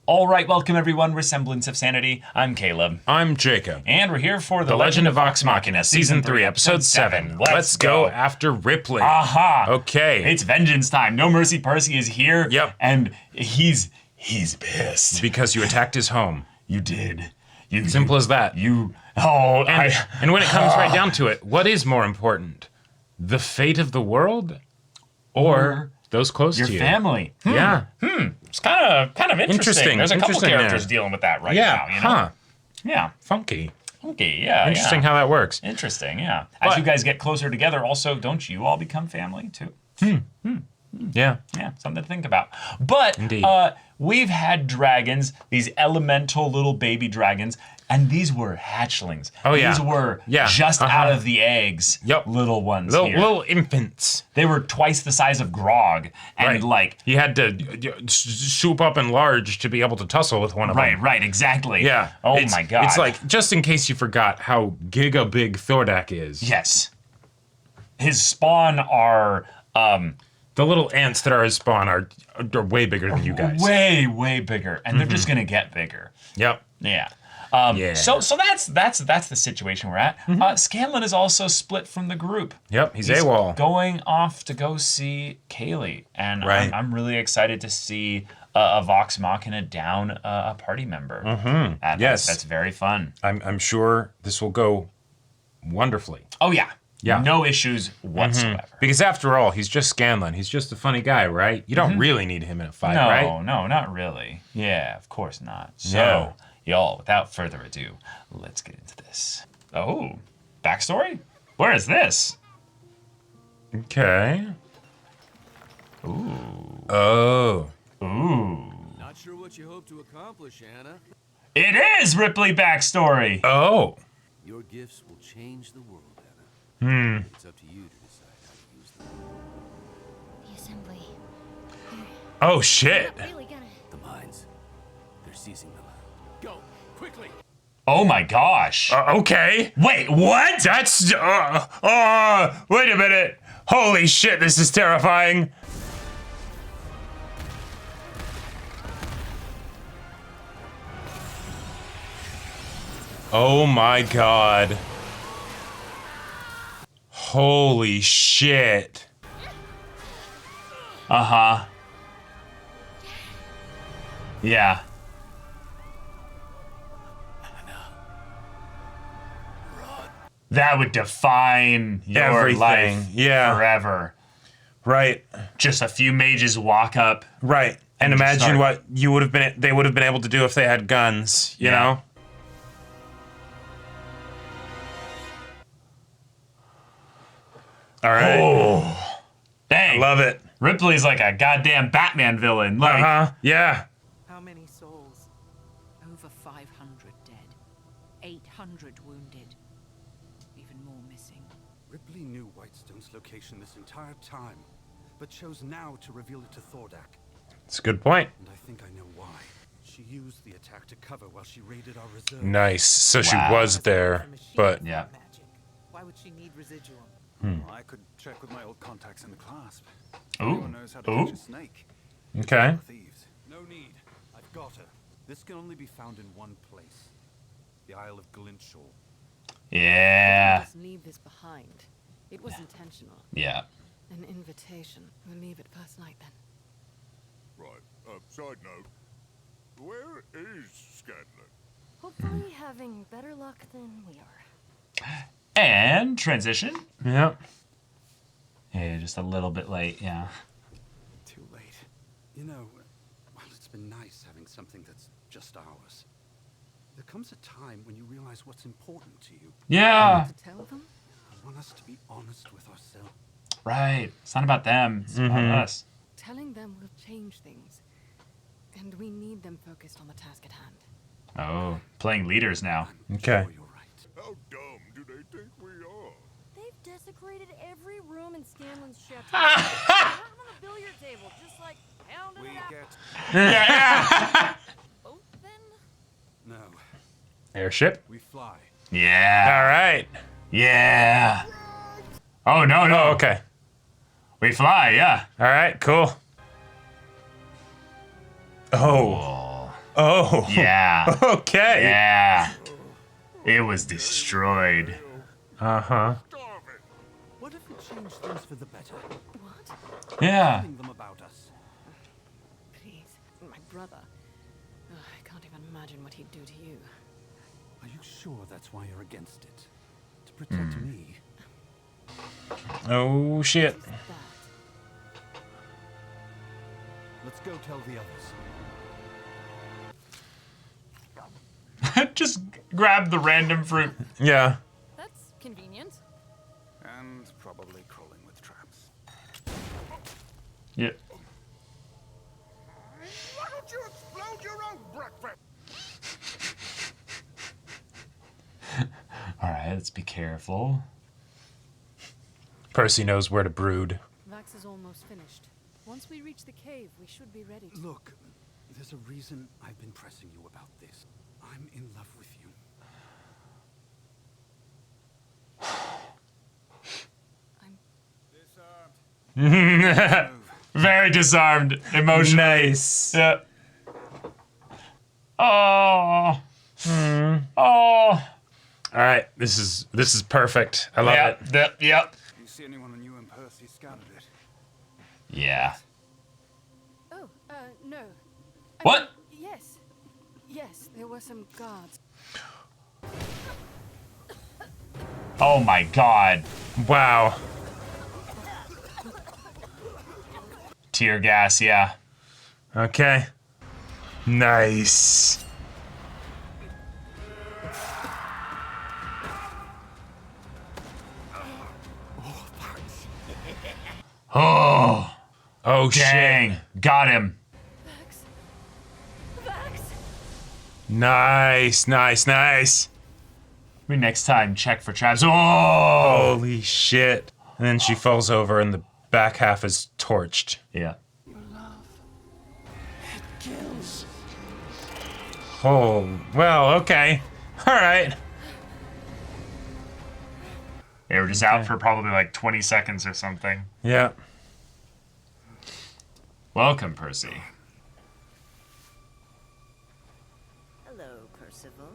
All right, welcome everyone. We're Semblance of Sanity. I'm Caleb. I'm Jacob. And we're here for The Legend of Vox Machina, Season 3, Episode 7. Let's go after Ripley. Aha. Okay. It's vengeance time. No Mercy Percy is here. Yep. And he's pissed. Because you attacked his home. You did. Simple as that. And when it comes right down to it, what is more important? The fate of the world? Or those close to you? Your family. Yeah. It's kind of interesting. There's a couple characters dealing with that right now, you know? Yeah. Funky. Okay, yeah. Interesting how that works. Interesting, yeah. As you guys get closer together, also, don't you all become family too? Yeah. Yeah, something to think about. But Indeed. We've had dragons, these elemental little baby dragons, and these were hatchlings. Oh, yeah. These were Yeah. just out of the eggs, Yep. little ones here. Little infants. They were twice the size of Grog. And Right. You had to swoop up and large to be able to tussle with one of them. Right, exactly. Yeah. Oh my God. It's like, just in case you forgot how giga big Thordak is. Yes. His spawn are... The little ants that are his spawn are way bigger than you guys. Way bigger, and they're just gonna get bigger. Yep. Yeah. Yeah. So that's the situation we're at. Scanlan is also split from the group. Yep. He's AWOL. Going off to go see Kaylee, and Right. I'm really excited to see a Vox Machina down a party member. Yes. That's very fun. I'm sure this will go wonderfully. Oh yeah. Yeah. No issues whatsoever. Because after all, he's just Scanlan. He's just a funny guy, right? You don't really need him in a fight, No, right? no, not really. Yeah, of course not. So, No. y'all, without further ado, let's get into this. Oh, backstory? Where is this? Okay. Ooh. Oh. Ooh. Not sure what you hope to accomplish, Anna. It is Ripley backstory. Oh. Your gifts will change the world, Anna. It's up to you to decide how to use them. The assembly. Oh, shit. Really gonna... The mines, they're seizing them. Go, quickly! Oh my gosh. Okay. Wait, what? That's... wait a minute. Holy shit, this is terrifying. Oh my god. Holy shit. Uh-huh. Yeah. That would define your Everything. life Yeah. forever. Right. Just a few mages walk up. Right. And just imagine start. what they would have been able to do if they had guns, you Yeah. know? All right. Oh. Dang. Love it. Ripley's like a goddamn Batman villain. Like, Yeah. How many souls? Over 500 dead, 800 wounded, even more missing. Ripley knew Whitestone's location this entire time, but chose now to reveal it to Thordak. It's a good point. And I think I know why. She used the attack to cover while she raided our reserve. Nice. So she Wow. was there, but Yeah. Magic. Why would she need residuum? I could check with my old contacts in the clasp. Ooh. Everyone knows how to Ooh. catch a snake. okay. Thieves. No need. I've got her. This can only be found in one place. The Isle of Glintshaw. Yeah. Just leave this behind. It was intentional. Yeah. An invitation. We'll leave it first night then. Right. Side note. Where is Scanlan? Hopefully having better luck than we are. And transition. Yeah. Yeah, just a little bit late, yeah. Too late. You know, while it's been nice having something that's just ours, there comes a time when you realize what's important to you. Yeah. To tell them? I want us to be honest with ourselves. Right. It's not about them. It's about us. Telling them will change things. And we need them focused on the task at hand. Oh, playing leaders now. Okay. Sure, you're right. How dumb do they think we are? They've desecrated every room in Scanlan's chateau. Have them on the billiard table, just like pounding We it out. get Open? no. Airship. We fly. Yeah. All right. Yeah. Oh, no, no. Oh, okay. We fly, yeah. All right, cool. Oh. Oh. Yeah. Okay. Yeah. It was destroyed. Uh-huh. Starving. What if we change things for the better? What? Yeah. Telling them about us. Please, my brother. Ugh, I can't even imagine what he'd do to you. Are you sure that's why you're against it? To protect me? Oh, shit. Who's that? Let's go tell the others. Just grab the random fruit. Yeah. That's convenient. And probably crawling with traps. Yeah. Why don't you explode your own breakfast? All right, let's be careful. Percy knows where to brood. Vax is almost finished. Once we reach the cave, we should be ready to... Look, there's a reason I've been pressing you about this. I'm in love with you. Very disarmed, emotionally. Nice. Yeah. Oh. Oh. All right, this is perfect. I love it. Yep. Yep. Do you see anyone when you and Percy scouted it? Yeah. Oh, no. I What? mean, yes. Yes, There were some guards. Oh my God. Wow. Tear gas. Yeah. Okay. Nice. Oh. Oh, Dang. shit. Got him. Nice, nice, nice. Maybe next time, check for traps. Oh. Holy shit. And then she falls over and the back half is torched. Yeah. Oh, well, okay. All right. They were just out for probably like 20 seconds or something. Yeah. Welcome, Percy. Hello, Percival.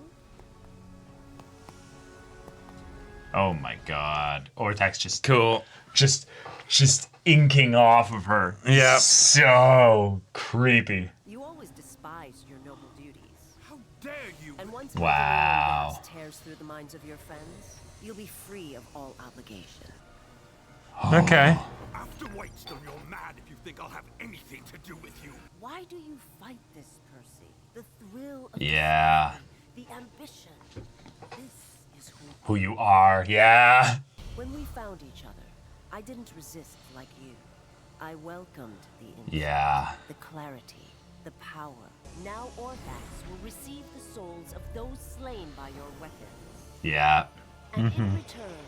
Oh my God. Orthax Cool. just inking off of her. Yeah. So creepy. You always despised your noble duties. How dare you? And once Wow. gas tears through the minds of your friends, you'll be free of all obligation. Okay. After Whitestone, you're mad if you think I'll have anything to do with you. Why do you fight this, Percy? The thrill of Yeah. the ambition. This is Who you are. Yeah. When we found each other, I didn't resist like you. I welcomed the insight, Yeah. the clarity, the power. Now Orthax will receive the souls of those slain by your weapons. Yeah. And in return,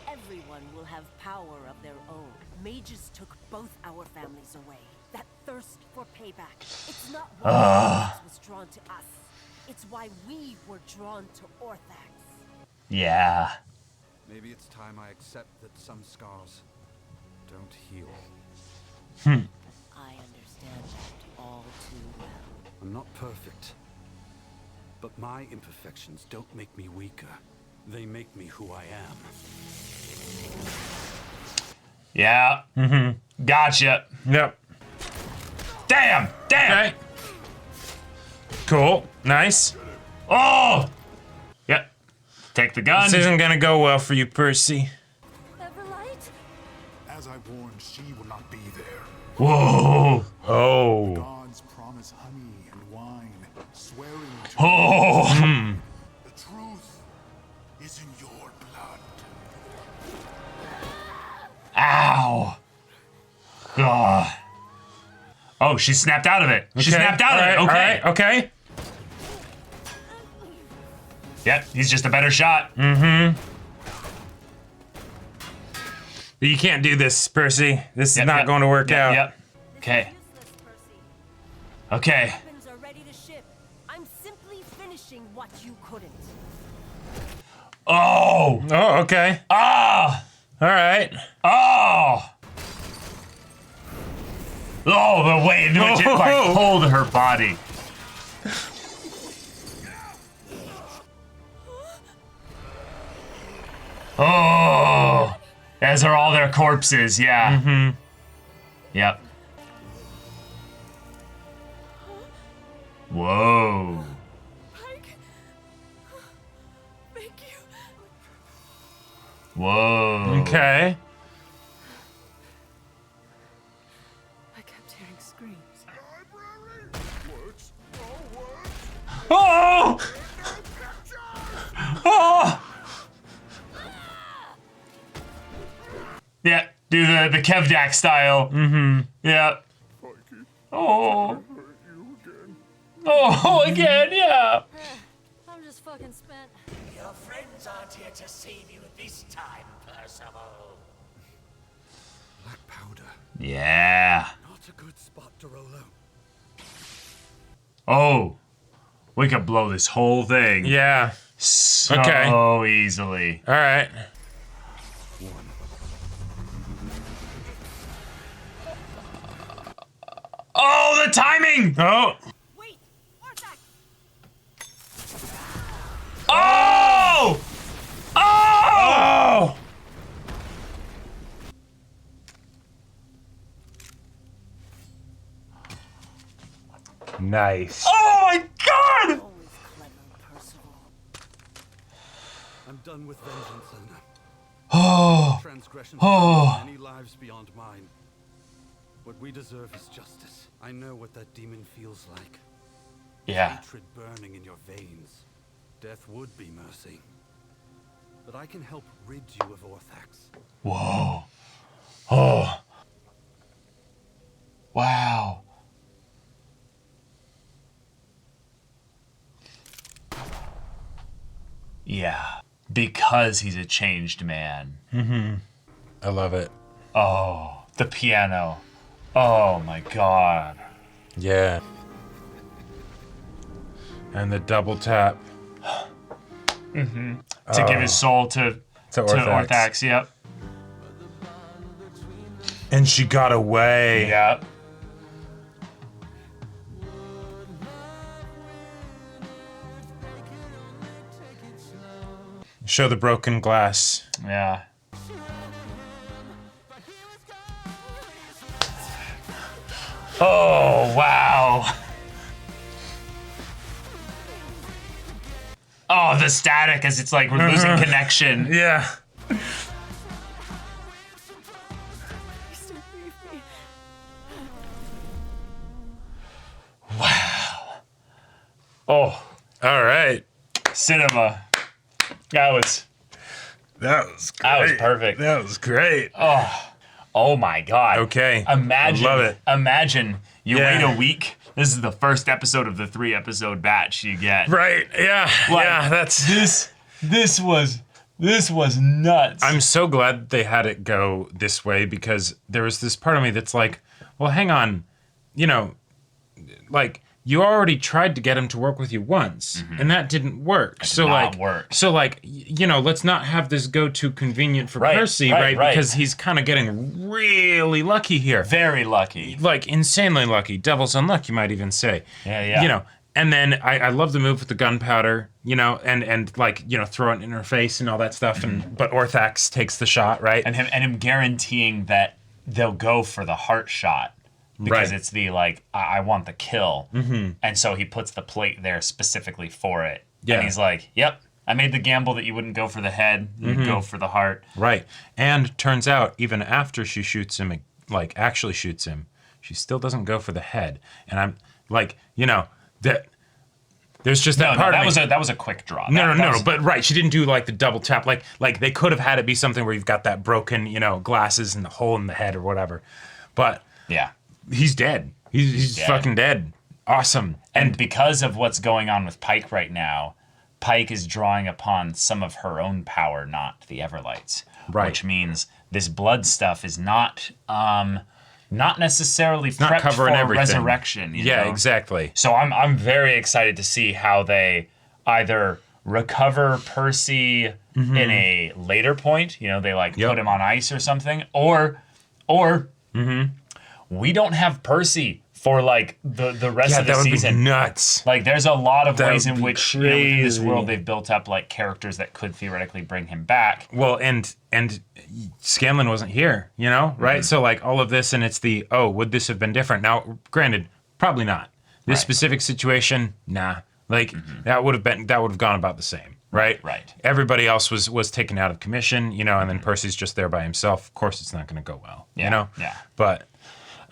everyone will have power of their own. Mages took both our families away. That thirst for payback. It's not why Orthax was drawn to us. It's why we were drawn to Orthax. Yeah. Maybe it's time I accept that some scars don't heal. I understand that all too well. I'm not perfect. But my imperfections don't make me weaker. They make me who I am. Yeah. Gotcha. Yep. Damn. Damn. Okay. Cool. Nice. Oh. Yep. Take the gun. This isn't gonna go well for you, Percy. Everlight? As I warned, she will not be there. Whoa. Oh. Gods promise honey and wine, swearing to Oh. the truth is in your blood. Ow. Oh. Oh, she snapped out of it. She snapped out of it. Okay. All right. Okay. Yep. He's just a better shot. You can't do this, Percy. This is Yep, not yep, going to work yep, out. Yep. Okay. Useless, Percy. Okay. Weapons are ready to ship. I'm simply finishing what you couldn't. Oh. Oh, okay. Ah. All right. Oh. Oh, the way in which it like pulled her body. As are all their corpses, yeah. Mm-hmm. Yep. Whoa. Pike. Thank you. Whoa. Okay. I kept hearing screams. Oh! Oh! Yeah, do the Kevdak style. Mm-hmm. Yeah. Oh. Oh, again, yeah. I'm just fucking spent. Your friends aren't here to save you this time, Percival. Black powder. Yeah. Not a good spot to roll out. Oh. We could blow this whole thing. Yeah. So Okay. easily. All right. Oh, the timing! Oh. Wait! Arthak! Oh! Oh! Oh. Nice. Oh my god! Always clever, Percival. I'm done with vengeance, Anna. Oh. Transgression Oh. many lives beyond mine. What we deserve is justice. I know what that demon feels like. Yeah. Hatred burning in your veins. Death would be mercy. But I can help rid you of Orthax. Whoa. Oh. Wow. Yeah. Because he's a changed man. I love it. Oh, the piano. Oh my god. Yeah. And the double tap. To give his soul to Orthax. Orthax, yep. And she got away. Yep. Show the broken glass. Yeah. Oh, wow. Oh, the static as it's like we're losing connection. Yeah. Please don't leave me. Oh, All right. cinema. That was perfect. That was great. Oh my god. Okay. Imagine. I love it. Imagine you Yeah. wait a week. This is the first episode of the 3-episode batch you get. Right. Yeah. Like, yeah. That's. This was nuts. I'm so glad they had it go this way because there was this part of me that's like, well, hang on, you know, like you already tried to get him to work with you once, and that didn't work. So not work. So you know, let's not have this go too convenient for Percy, right? Because he's kind of getting really lucky here, very lucky, like insanely lucky, devil's unlucky, you might even say. Yeah. You know. And then I love the move with the gunpowder, you know, and like, you know, throw it in her face and all that stuff. And but Orthax takes the shot, right? and him guaranteeing that they'll go for the heart shot because Right. it's the like I want the kill, and so he puts the plate there specifically for it. Yeah. And he's like, "Yep, I made the gamble that you wouldn't go for the head, you'd go for the heart." Right. And turns out, even after she shoots him, like actually shoots him, she still doesn't go for the head. And I'm like, you know, that there's just that part of me. That was a quick draw. No. But right, she didn't do like the double tap. Like they could have had it be something where you've got that broken, you know, glasses and the hole in the head or whatever. But yeah, he's dead. He's dead. fucking dead. Awesome. and because of what's going on with Pike right now, Pike is drawing upon some of her own power, not the Everlights. Right. Which means this blood stuff is not necessarily not prepped covering for everything. resurrection. You know? Exactly. So I'm very excited to see how they either recover Percy in a later point, you know, they like put him on ice or something, or we don't have Percy for like the rest of the that would season. be nuts. Like there's a lot of That ways would in be which in this crazy. world they've built up like characters that could theoretically bring him back. Well, and Scanlan wasn't here, you know, right? So like all of this, and it's would this have been different? Now, granted, probably not. This specific situation, nah. Like that would have gone about the same, right? Right. Everybody else was taken out of commission, you know, and then Percy's just there by himself. Of course, it's not going to go well, you know. Yeah. But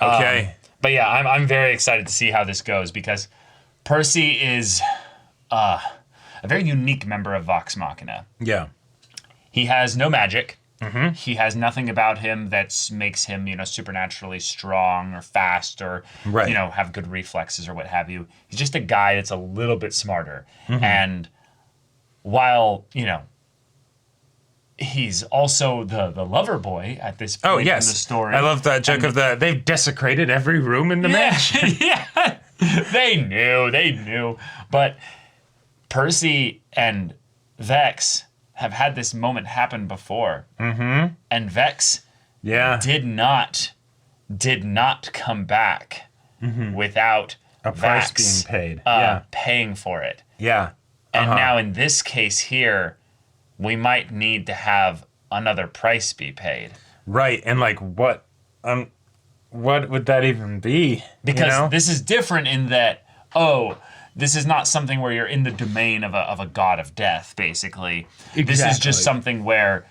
okay. But yeah, I'm very excited to see how this goes because Percy is a very unique member of Vox Machina. Yeah. He has no magic. He has nothing about him that makes him, you know, supernaturally strong or fast or, you know, have good reflexes or what have you. He's just a guy that's a little bit smarter. And while, you know, he's also the lover boy at this point in the story. I love that joke of they've desecrated every room in the mansion. Yeah. They knew. But Percy and Vex have had this moment happen before. And Vex did not come back without a price Vax, being paid. paying for it. Yeah. And now in this case here, we might need to have another price be paid. Right. And like what would that even be? Because this is different in that, this is not something where you're in the domain of a god of death, basically. Exactly. This is just something where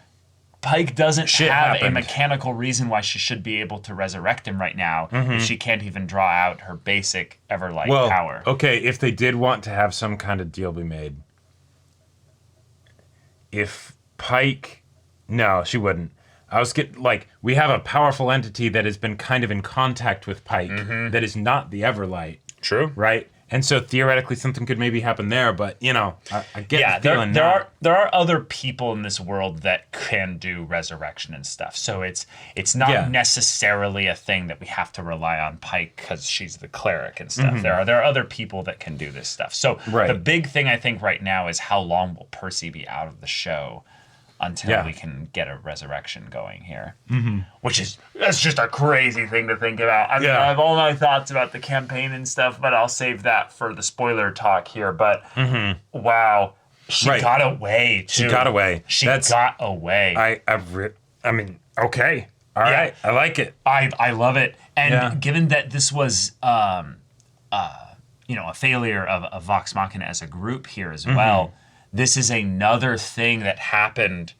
Pike doesn't have happened. a mechanical reason why she should be able to resurrect him right now if she can't even draw out her basic Everlight power. Okay, if they did want to have some kind of deal be made, if Pike... No, she wouldn't. We have a powerful entity that has been kind of in contact with Pike that is not the Everlight. True. Right? And so theoretically something could maybe happen there, but, you know, I get the feeling there are other people in this world that can do resurrection and stuff. So it's not necessarily a thing that we have to rely on Pike because she's the cleric and stuff. There are other people that can do this stuff. So the big thing I think right now is how long will Percy be out of the show until we can get a resurrection going here. That's just a crazy thing to think about. I mean, I have all my thoughts about the campaign and stuff, but I'll save that for the spoiler talk here. But wow, she got away too. She got away. She got away. I mean, okay. All right. I like it. I love it. And given that this was a failure of Vox Machina as a group here as well, this is another thing that happened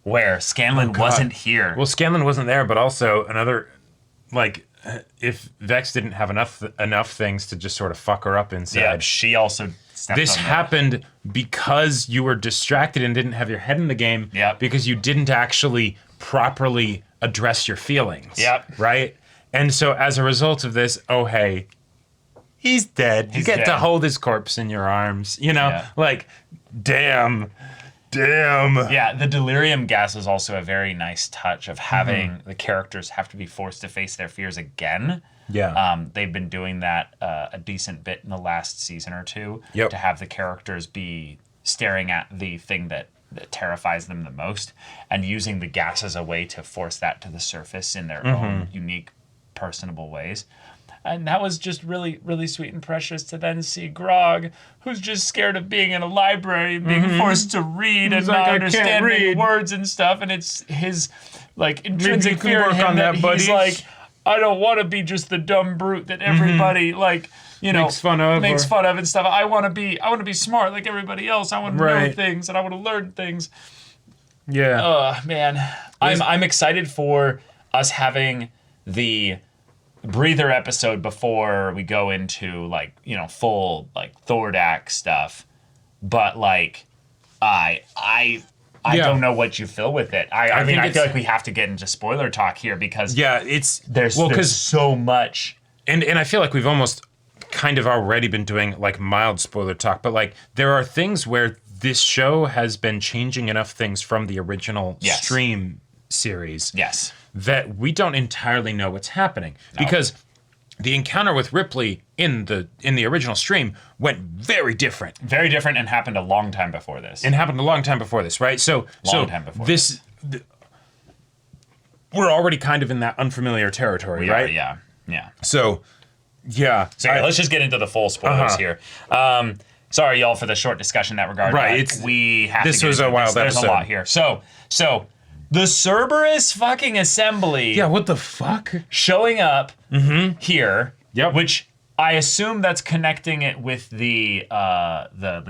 where Scanlan wasn't here. Well, Scanlan wasn't there, but also another, like, if Vex didn't have enough things to just sort of fuck her up inside. Yeah, she also stepped This on happened because you were distracted and didn't have your head in the game. Yep. Because you didn't actually properly address your feelings. Yep. Right? And so as a result of this, hey, he's dead. You get to hold his corpse in your arms. You know, like, damn. Yeah, the delirium gas is also a very nice touch of having the characters have to be forced to face their fears again. Yeah. They've been doing that a decent bit in the last season or two to have the characters be staring at the thing that terrifies them the most and using the gas as a way to force that to the surface in their own unique, personable ways. And that was just really, really sweet and precious to then see Grog, who's just scared of being in a library and being forced to read and not understanding words and stuff. And it's his, like, intrinsic fear in him that he's like, I don't want to be just the dumb brute that everybody, like, you know, makes fun of and stuff. I want to be smart like everybody else. I want to know things and I want to learn things. Yeah. Oh, man. I'm excited for us having the breather episode before we go into, like, you know, full, like, Thordak stuff. But, like, I don't know what you feel with it. I mean, I feel like we have to get into spoiler talk here because there's so much. And I feel like we've almost kind of already been doing, like, mild spoiler talk, but, like, there are things where this show has been changing enough things from the original stream series that we don't entirely know what's happening. Because the encounter with Ripley in the original stream went very different. Very different and happened a long time before this. Right? So we're already kind of in that unfamiliar territory, right? Yeah. So Yeah. So let's just get into the full spoilers here. Sorry, y'all, for the short discussion in that regard. Right. We have this to get was a into wild this. episode. There's a lot here. So the Cerberus fucking assembly. Yeah, what the fuck? Showing up here. Yep. Which I assume that's connecting it with the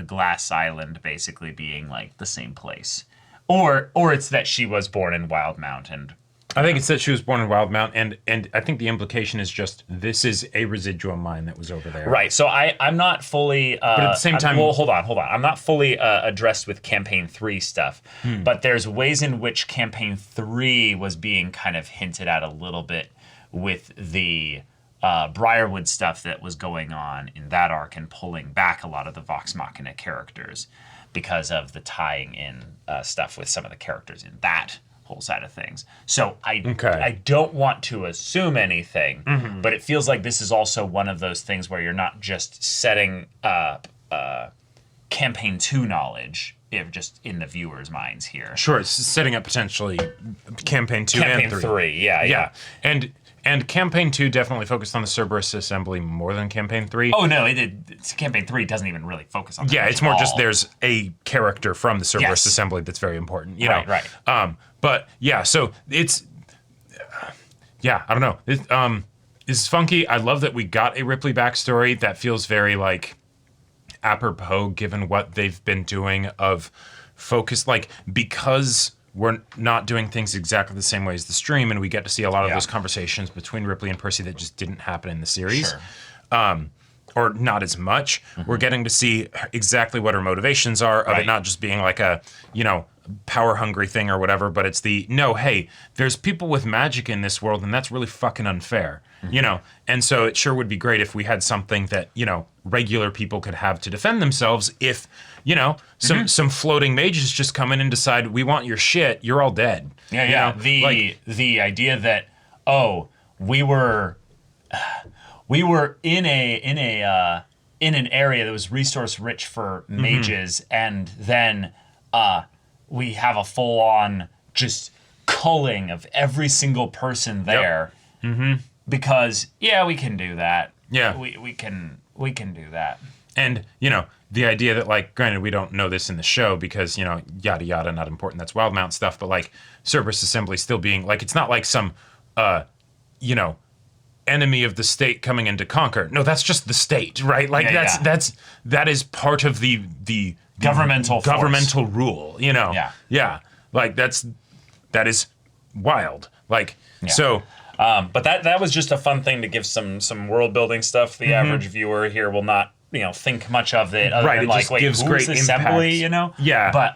glass island basically being like the same place. Or it's that she was born in Wildemount and I think it's that she was born in Wildemount, and I think the implication is just this is a residuum mine that was over there. Right. So I'm not fully. But at the same time, well, hold on. I'm not fully addressed with Campaign 3 stuff, but there's ways in which Campaign 3 was being kind of hinted at a little bit with the Briarwood stuff that was going on in that arc and pulling back a lot of the Vox Machina characters because of the tying in stuff with some of the characters in that whole side of things. So I don't want to assume anything, but it feels like this is also one of those things where you're not just setting up Campaign 2 knowledge, just in the viewers' minds here. Sure, it's setting up potentially Campaign 2 Campaign and 3. Yeah. And Campaign 2 definitely focused on the Cerberus assembly more than Campaign 3. Oh, no, Campaign 3 doesn't even really focus on that. Yeah, it's more just there's a character from the Cerberus assembly that's very important, you know? Right. But yeah, so it's, I don't know. It's funky. I love that we got a Ripley backstory that feels very like apropos given what they've been doing of focus, like because we're not doing things exactly the same way as the stream, and we get to see a lot of those conversations between Ripley and Percy that just didn't happen in the series. Sure. Or not as much. We're getting to see exactly what her motivations are of it not just being like a, power hungry thing or whatever, but it's hey, there's people with magic in this world and that's really fucking unfair, And so it sure would be great if we had something that, regular people could have to defend themselves if, some floating mages just come in and decide we want your shit, you're all dead. Yeah. The idea that, we were in an area that was resource rich for mages, and then we have a full on just culling of every single person there. Because we can do that. Yeah, we can do that. And the idea that, like, granted we don't know this in the show because yada yada, not important. That's Wildemount stuff. But like Cerberus Assembly still being like, it's not like some enemy of the state coming in to conquer. No, that's just the state, right? Like that is part of the governmental rule, Yeah. Like that is wild. Like so but that was just a fun thing to give some world building stuff. The average viewer here will not, think much of it other than it like, just wait, gives who's great assembly, impact. Yeah. But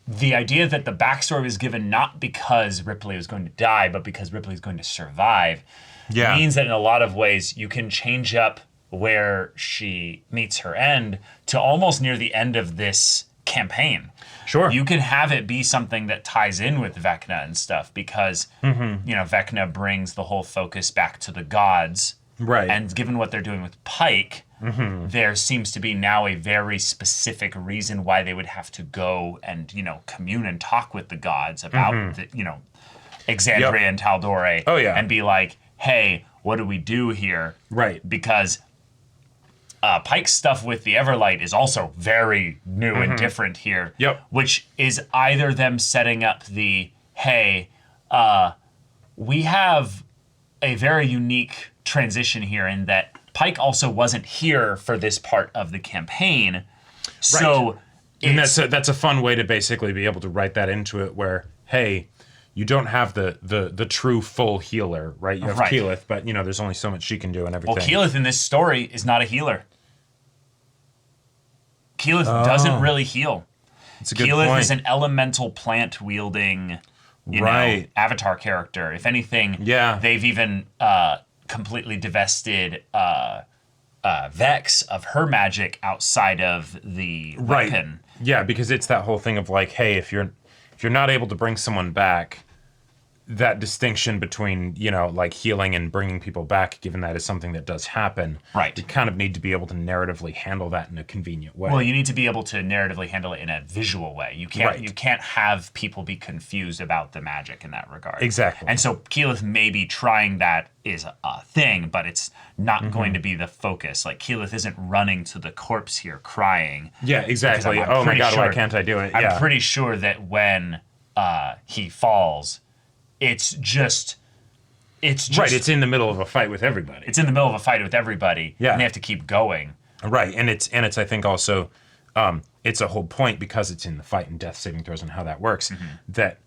the idea that the backstory was given not because Ripley was going to die, but because Ripley is going to survive means that in a lot of ways you can change up where she meets her end to almost near the end of this campaign. Sure. You can have it be something that ties in with Vecna and stuff because, Vecna brings the whole focus back to the gods. Right. And given what they're doing with Pike, there seems to be now a very specific reason why they would have to go and, commune and talk with the gods about, Exandria and Taldore. Oh, yeah. And be like, hey, what do we do here? Right. Because Pike's stuff with the Everlight is also very new and different here. Yep. Which is either them setting up the, hey, we have a very unique transition here in that Pike also wasn't here for this part of the campaign. So and that's a fun way to basically be able to write that into it where, hey, you don't have the true full healer, right? You have Keyleth, but there's only so much she can do and everything. Well, Keyleth in this story is not a healer. Keyleth doesn't really heal. That's a good Keyleth point. is an elemental plant wielding, know, avatar character. If anything, they've even completely divested Vex of her magic outside of the weapon. Yeah, because it's that whole thing of like, hey, if you're not able to bring someone back, that distinction between, you know, like healing and bringing people back, given that is something that does happen. Right. You kind of need to be able to narratively handle that in a convenient way. Well, you need to be able to narratively handle it in a visual way. You can't have people be confused about the magic in that regard. Exactly. And so Keyleth maybe trying that is a thing, but it's not going to be the focus. Like Keyleth isn't running to the corpse here crying. Yeah, exactly. I'm Oh my God, sure, why can't I do it? I'm pretty sure that when he falls, it's just right. It's in the middle of a fight with everybody. It's in the middle of a fight with everybody. Yeah. And they have to keep going. Right, and it's I think also it's a whole point because it's in the fight and death saving throws and how that works that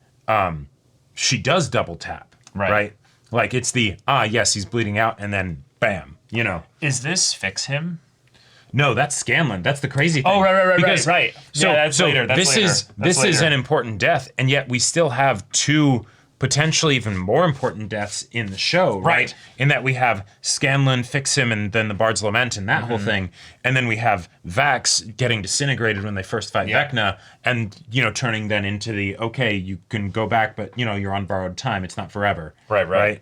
she does double tap. Right. Like it's the yes, he's bleeding out, and then bam, you know. Is this fix him? No, that's Scanlan. That's the crazy thing. Oh, right. Because, right. So, yeah, that's later. That's this is an important death, and yet we still have two potentially even more important deaths in the show, right? In that we have Scanlan fix him, and then the Bard's Lament and that whole thing, and then we have Vax getting disintegrated when they first fight Vecna, and you know turning then into the okay, you can go back, but you know you're on borrowed time. It's not forever. Right.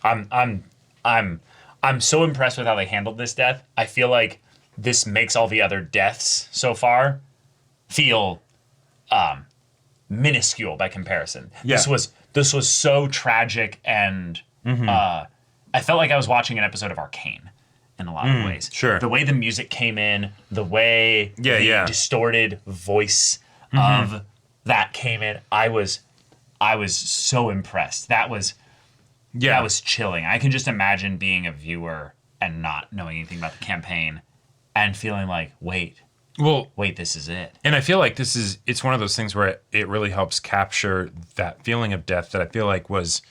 I'm so impressed with how they handled this death. I feel like this makes all the other deaths so far feel minuscule by comparison. Yeah. This was so tragic, and I felt like I was watching an episode of Arcane in a lot of ways. Sure. The way the music came in, the way the distorted voice of that came in, I was so impressed. That was chilling. I can just imagine being a viewer and not knowing anything about the campaign and feeling like, wait, this is it. And I feel like it's one of those things where it really helps capture that feeling of death that I feel like was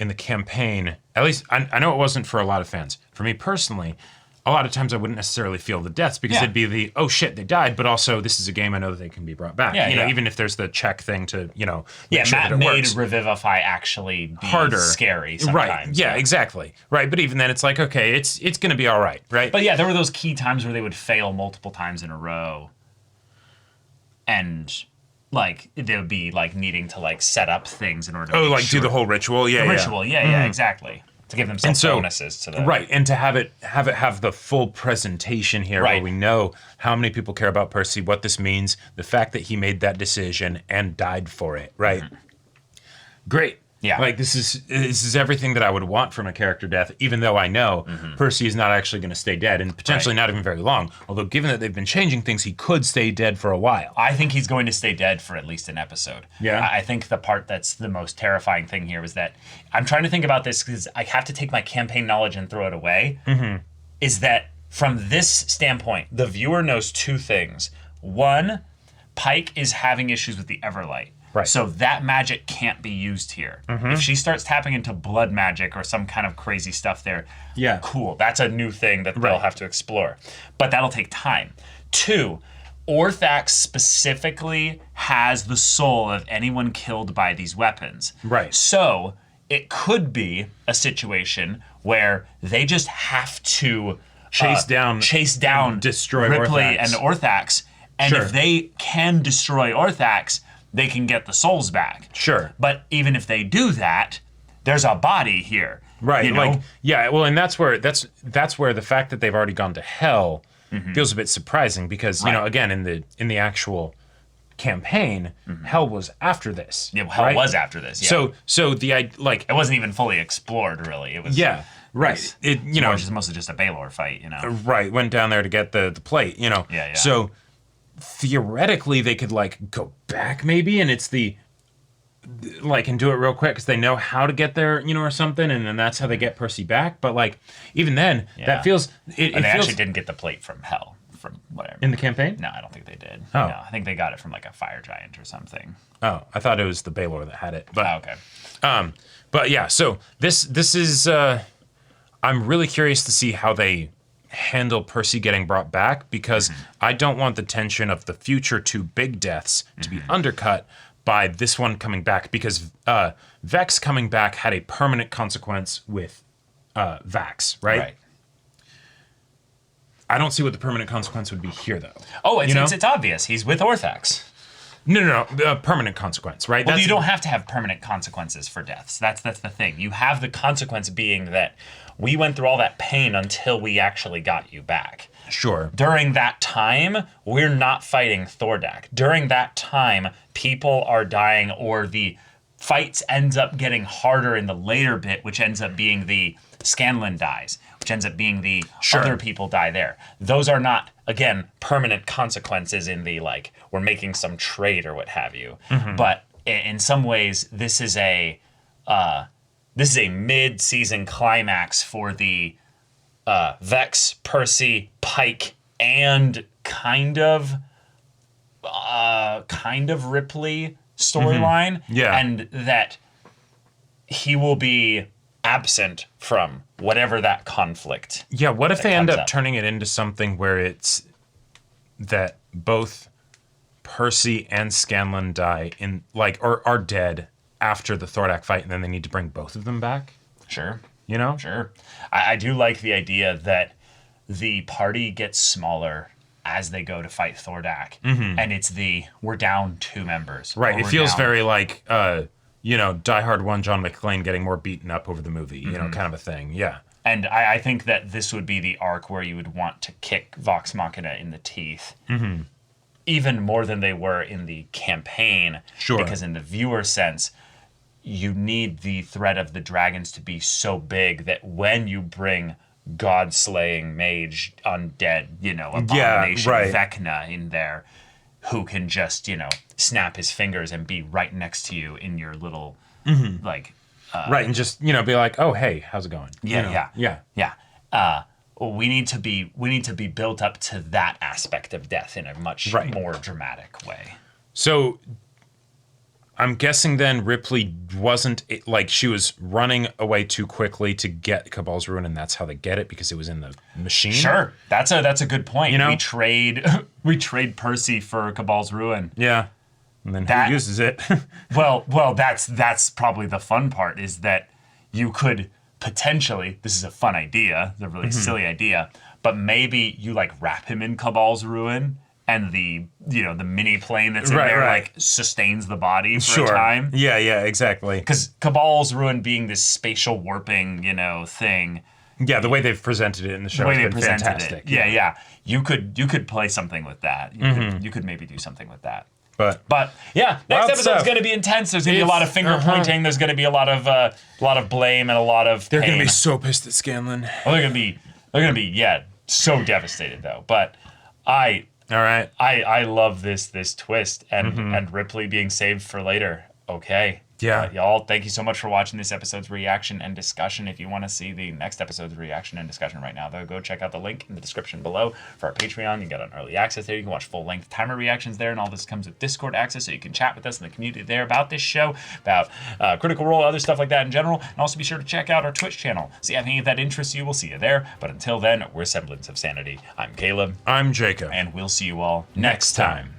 in the campaign. At least I know it wasn't for a lot of fans. For me personally, a lot of times I wouldn't necessarily feel the deaths because it'd be the, oh shit, they died, but also this is a game I know that they can be brought back. You know, even if there's the check thing to, you know, make sure Matt that it made works. Revivify actually be harder, scary sometimes. Right, yeah, exactly. Right, but even then it's like, okay, it's going to be all right, right? But yeah, there were those key times where they would fail multiple times in a row. And like they would be like needing to like set up things in order to do the whole ritual. Ritual, exactly. To give them some bonuses to the and to have it have the full presentation here where we know how many people care about Percy, what this means, the fact that he made that decision and died for it, right? Great. Yeah. Like this is everything that I would want from a character death, even though I know Percy is not actually going to stay dead and potentially not even very long. Although given that they've been changing things, he could stay dead for a while. I think he's going to stay dead for at least an episode. Yeah. I think the part that's the most terrifying thing here was that I'm trying to think about this because I have to take my campaign knowledge and throw it away. Is that from this standpoint, the viewer knows two things. One, Pike is having issues with the Everlight. Right. So that magic can't be used here. If she starts tapping into blood magic or some kind of crazy stuff there, cool. That's a new thing that they'll have to explore. But that'll take time. Two, Orthax specifically has the soul of anyone killed by these weapons. Right. So it could be a situation where they just have to chase down destroy Ripley Orthax. and Orthax. And if they can destroy Orthax, they can get the souls back. Sure. But even if they do that, there's a body here. Right. You know? Like, yeah, well, and that's where the fact that they've already gone to hell feels a bit surprising because, you know, again, in the actual campaign, hell was after this. Yeah, hell was after this. Yeah. So it wasn't even fully explored, really. It was right. It mostly just a Baelor fight, you know. Right. Went down there to get the plate, you know. Yeah. So theoretically, they could like go back maybe, and it's the like and do it real quick because they know how to get there, you know, or something, and then that's how they get Percy back. But like even then, that feels. They actually didn't get the plate from hell. From whatever. In the campaign? No, I don't think they did. Oh. No, I think they got it from like a fire giant or something. Oh, I thought it was the Baelor that had it. But, okay. But yeah, so this is I'm really curious to see how they handle Percy getting brought back because I don't want the tension of the future two big deaths to be undercut by this one coming back because Vex coming back had a permanent consequence with Vax, right? I don't see what the permanent consequence would be here, though. Oh, it's obvious. He's with Orthax. No, permanent consequence, right? Well, you don't have to have permanent consequences for deaths. That's the thing. You have the consequence being that we went through all that pain until we actually got you back. Sure. During that time, we're not fighting Thordak. During that time, people are dying, or the fights ends up getting harder in the later bit, which ends up being the Scanlan dies, which ends up being the other people die there. Those are not, again, permanent consequences in the, like, we're making some trade or what have you. But in some ways, this is a mid-season climax for the Vex, Percy, Pike, and kind of Ripley storyline. Yeah. And that he will be absent from whatever that conflict. Yeah, what if they end up up. turning it into something where it's that both Percy and Scanlan die in, like, or are dead after the Thordak fight, and then they need to bring both of them back? Sure. You know? Sure. I do like the idea that the party gets smaller as they go to fight Thordak. And it's we're down 2 members. Right. It We're feels down- very like, Die Hard 1 John McClane getting more beaten up over the movie, you know, kind of a thing. Yeah. And I think that this would be the arc where you would want to kick Vox Machina in the teeth. Even more than they were in the campaign. Sure. Because in the viewer sense, you need the threat of the dragons to be so big that when you bring god-slaying mage undead, abomination right. Vecna in there, who can just, snap his fingers and be right next to you in your little, right, and just, be like, oh, hey, how's it going? Yeah. Yeah. We need to be built up to that aspect of death in a much more dramatic way. So I'm guessing then Ripley wasn't, like, she was running away too quickly to get Cabal's Ruin, and that's how they get it, because it was in the machine? Sure. That's a good point. You know? We trade Percy for Cabal's Ruin. Yeah. And then who uses it? Well, that's probably the fun part, is that you could potentially, this is a fun idea, it's a really silly idea, but maybe you, like, wrap him in Cabal's Ruin, and the mini plane that's in there like sustains the body for a time. Yeah, exactly. Because Cabal's Ruin being this spatial warping, thing. Yeah, the way they've presented it in the show has been fantastic. Yeah. You could play something with that. You could maybe do something with that. But yeah, next episode's going to be intense. There's going to be a lot of finger pointing. There's going to be a lot of blame and a lot of They're pain. going to be so pissed at Scanlan. Well, they're going to be so devastated though. But I love this twist and Ripley being saved for later. Okay. Yeah. Y'all, thank you so much for watching this episode's reaction and discussion. If you want to see the next episode's reaction and discussion right now, though, go check out the link in the description below for our Patreon. You get an early access there. You can watch full-length timer reactions there, and all this comes with Discord access, so you can chat with us in the community there about this show, about Critical Role, other stuff like that in general. And also be sure to check out our Twitch channel. See if any of that interests you. We'll see you there. But until then, we're Semblance of Sanity. I'm Caleb. I'm Jacob. And we'll see you all next time.